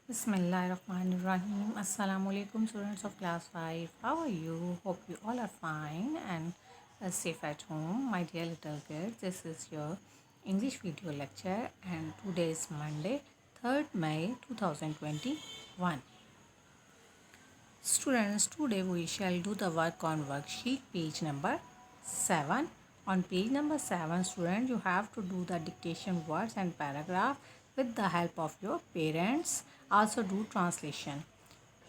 Bismillahirrahmanirrahim. Assalamu alaikum, students of class 5. How are you? Hope you all are fine and safe at home. My dear little kids, this is your English video lecture and today is Monday, 3rd May 2021. Students, today we shall do the work on worksheet page number 7. On page number 7, student, you have to do the dictation words and paragraph with the help of your parents. Also do translation.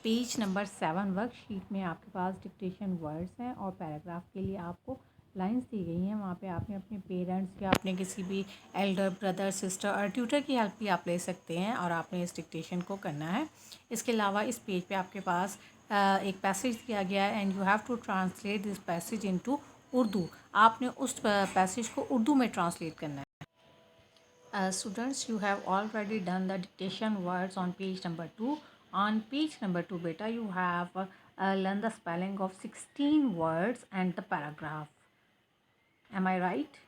Page number 7 worksheet में आपके पास dictation words हैं और paragraph के लिए आपको lines दी गई हैं। वहाँ पे आपने अपने पेरेंट्स या अपने किसी भी एल्डर ब्रदर सिस्टर और ट्यूटर की हेल्प भी आप ले सकते हैं और आपने इस डिक्टेशन को करना है। इसके अलावा इस पेज पे आपके पास एक पैसेज दिया गया है and you have to translate this passage into Urdu. आपने उस पैसेज को उर्दू में ट्रांसलेट करना है। Students, you have already done the dictation words on page number 2. On page number 2, beta, you have learned the spelling of 16 words and the paragraph. Am I right?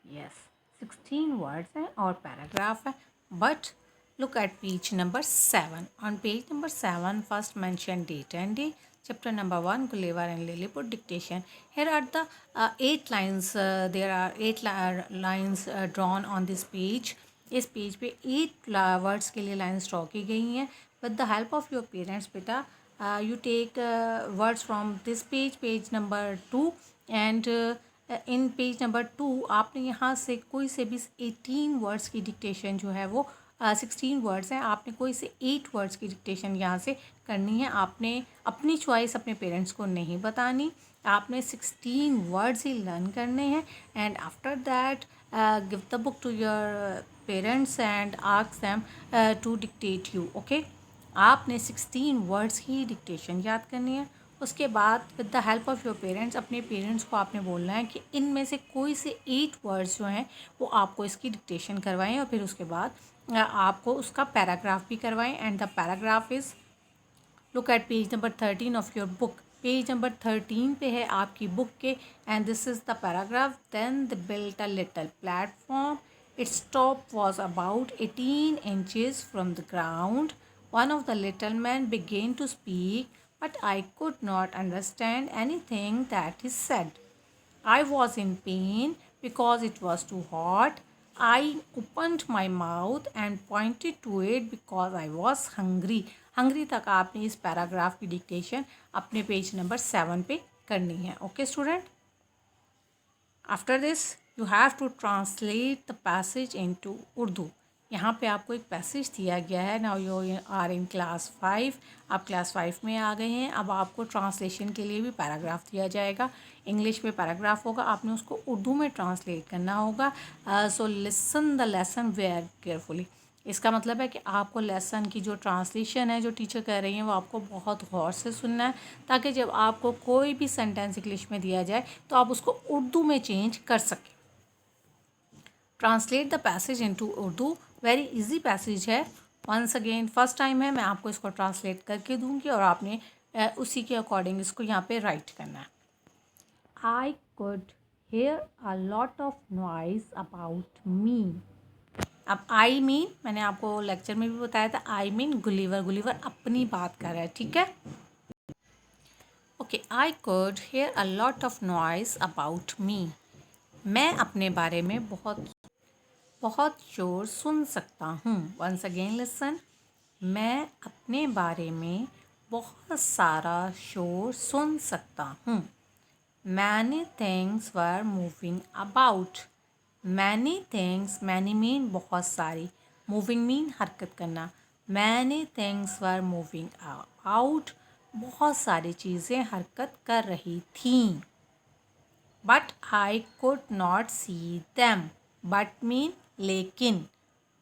Yes, 16 words or paragraph. But look at page number 7. On page number 7, first mention date and day. Chapter number 1, Gulliver and Lilliput dictation. Here are the 8 lines. There are 8 lines drawn on this page. इस page पे 8 words के लिए lines draw की गई हैं. With the help of your parents बेटा you take words from this page number 2 and in page number 2 आपने यहाँ से कोई से भी 18 वर्ड्स की डिक्टेशन जो है वो 16 वर्ड्स हैं. आपने कोई से 8 वर्ड्स की डिक्टेशन यहाँ से करनी है. आपने अपनी चॉइस अपने पेरेंट्स को नहीं बतानी. आपने 16 वर्ड्स ही लर्न करने हैं and after that give the book to your parents and ask them to dictate you. Okay, आपने 16 वर्ड्स की डिक्टेशन याद करनी है. उसके बाद with the help of your parents अपने पेरेंट्स को आपने बोलना है कि इनमें से कोई से 8 वर्ड्स जो हैं वो आपको इसकी डिक्टेशन करवाएं और फिर उसके बाद आपको उसका पैराग्राफ भी करवाएं. And the paragraph is look at page number 13 of your book. Page number 13 पे है आपकी बुक के and this is the paragraph. Then the built a little platform. Its top was about 18 inches from the ground. One of the little men began to speak, but I could not understand anything that he said. I was in pain because it was too hot. I opened my mouth and pointed to it because I was hungry. Hungry तक आपने इस paragraph की dictation अपने page number 7 पे करनी है. Okay student, after this you have to translate the passage into Urdu. यहाँ पे आपको एक पैसेज दिया गया है. Now you are in class 5. आप क्लास 5 में आ गए हैं. अब आपको ट्रांसलेशन के लिए भी पैराग्राफ दिया जाएगा. इंग्लिश में पैराग्राफ होगा, आपने उसको उर्दू में ट्रांसलेट करना होगा. So listen the lesson where carefully. इसका मतलब है कि आपको लेसन की जो ट्रांसलेशन है जो टीचर कह रही हैं वो आपको बहुत गौर से सुनना है ताकि जब आपको कोई भी सेंटेंस इंग्लिश में दिया जाए तो आप उसको उर्दू में चेंज कर सकें. Translate the passage into Urdu. Very easy passage है. वंस अगेन फर्स्ट टाइम है, मैं आपको इसको ट्रांसलेट करके दूंगी और आपने उसी के अकॉर्डिंग इसको यहाँ पे राइट करना है. आई could hear a lot of noise about मी. अब आई मीन मैंने आपको लेक्चर में भी बताया था. I mean Gulliver. गुलिवर अपनी बात कर रहा है, ठीक है. Okay, I could hear a lot of noise about me. मैं अपने बारे में बहुत शोर सुन सकता हूँ. Once again listen. मैं अपने बारे में बहुत सारा शोर सुन सकता हूँ. Many things were moving about. Many things, many mean बहुत सारी, मूविंग मीन हरकत करना. Many things were moving about. बहुत सारी चीज़ें हरकत कर रही थीं. But I could not see them. But mean लेकिन.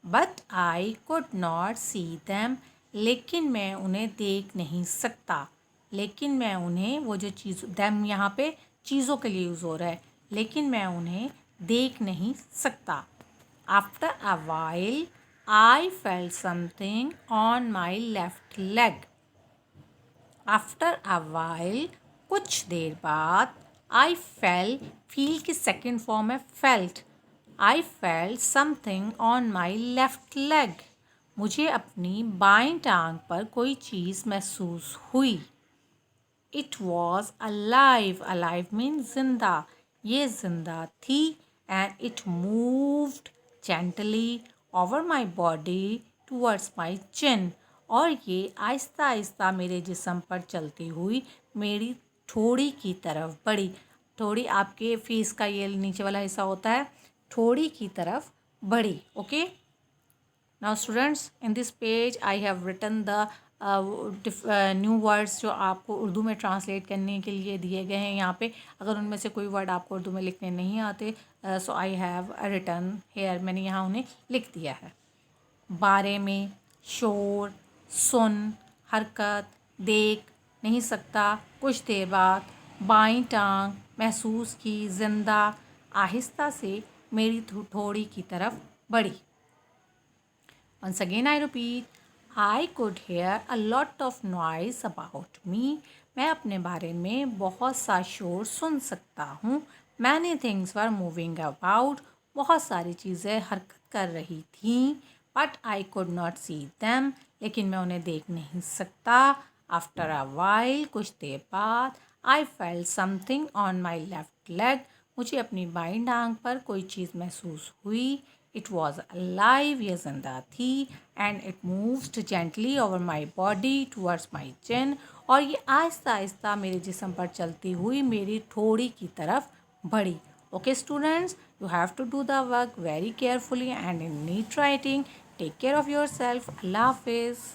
But I could not see them. लेकिन मैं उन्हें देख नहीं सकता. लेकिन मैं उन्हें, वो जो चीज़ दैम यहाँ पे चीज़ों के लिए यूज़ हो रहा है, लेकिन मैं उन्हें देख नहीं सकता. After a while I felt something on my left leg. After a while, कुछ देर बाद, आई फेल, फील की सेकेंड फॉर्म है felt. I felt something on my left leg. मुझे अपनी बाईं टांग पर कोई चीज़ महसूस हुई. It was alive. Alive means जिंदा. ये जिंदा थी and it moved gently over my body towards my chin. और ये आहिस्ता आहिस्ता मेरे जिस्म पर चलती हुई मेरी ठोड़ी की तरफ बढ़ी. ठोड़ी आपके फेस का ये नीचे वाला हिस्सा होता है, ठोड़ी की तरफ बढ़ी. Okay. Now students, in this page I have written the new words जो आपको उर्दू में ट्रांसलेट करने के लिए दिए गए हैं यहाँ पे. अगर उनमें से कोई वर्ड आपको उर्दू में लिखने नहीं आते, सो आई हैव रिटन हेयर, मैंने यहाँ उन्हें लिख दिया है. बारे में, शोर, सुन, हरकत, देख नहीं सकता, कुछ देर बाद, बाईं टांग, महसूस की, जिंदा, आहिस्ता से मेरी थोड़ी की तरफ बढ़ी. Once again I repeat, I could hear a lot of noise about me. मैं अपने बारे में बहुत सा शोर सुन सकता हूँ. Many things were moving about. बहुत सारी चीज़ें हरकत कर रही थीं. But I could not see them. लेकिन मैं उन्हें देख नहीं सकता. After a while, कुछ देर बाद, I felt something on my left leg. मुझे अपनी बाईं टांग पर कोई चीज़ महसूस हुई. It was alive, ये जिंदा थी. And it moved gently over my body towards my chin. और ये आहिस्ता आहिस्ता मेरे जिस्म पर चलती हुई मेरी ठोड़ी की तरफ बढ़ी. Okay students, you have to do the work very carefully and in neat writing. Take care of yourself. Allah Hafiz.